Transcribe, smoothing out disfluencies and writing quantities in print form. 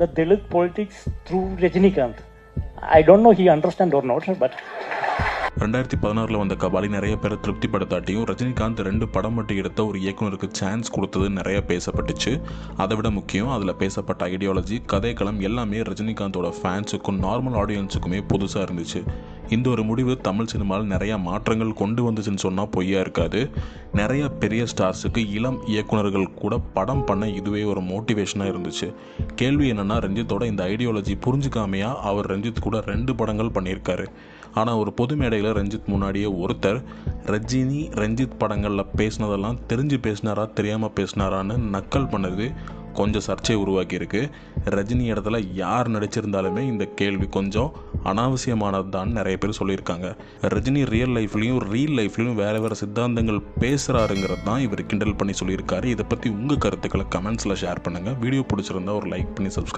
the Dalit politics through Rajinikanth. I don't know he understand or not, but 2016 வந்த கபாலி நிறைய பேரை திருப்திப்படுத்தாட்டியும் ரஜினிகாந்த் 2 படம் மட்டும் எடுத்த ஒரு இயக்குனருக்கு சான்ஸ் கொடுத்தது நிறைய பேசப்பட்டுச்சு. அதை விட முக்கியம், அதில் பேசப்பட்ட ஐடியாலஜி, கதைக்களம் எல்லாமே ரஜினிகாந்தோட ஃபேன்ஸுக்கும் நார்மல் ஆடியன்ஸுக்குமே புதுசாக இருந்துச்சு. இந்த ஒரு முடிவு தமிழ் சினிமாவில் நிறையா மாற்றங்கள் கொண்டு வந்துச்சுன்னு சொன்னால் பொய்யா இருக்காது. நிறைய பெரிய ஸ்டார்ஸுக்கு இளம் இயக்குனர்கள் கூட படம் பண்ண இதுவே ஒரு மோட்டிவேஷனாக இருந்துச்சு. கேள்வி என்னென்னா, ரஞ்சித்தோட இந்த ஐடியாலஜி புரிஞ்சுக்காமையா அவர் ரஞ்சித் கூட 2 படங்கள் பண்ணியிருக்காரு. ஆனால் ஒரு பொது மேடையில் ரஞ்சித் முன்னாடியே ஒருத்தர் ரஜினி ரஞ்சித் படங்களில் பேசினதெல்லாம் தெரிஞ்சு பேசினாரா தெரியாமல் பேசினாரான்னு நக்கல் பண்ணது கொஞ்சம் சர்ச்சையை உருவாக்கியிருக்கு. ரஜினி இடத்துல யார் நடிச்சிருந்தாலுமே இந்த கேள்வி கொஞ்சம் அனாவசியமானது தான் நிறைய பேர் சொல்லியிருக்காங்க. ரஜினி ரியல் லைஃப்லையும் வேறு சித்தாந்தங்கள் பேசுகிறாருங்கிறது தான் இவர் கிண்டல் பண்ணி சொல்லியிருக்காரு. இதை பற்றி உங்கள் கருத்துக்களை கமெண்ட்ஸில் ஷேர் பண்ணுங்கள். வீடியோ பிடிச்சிருந்தா ஒரு லைக் பண்ணி சப்ஸ்கிரைப்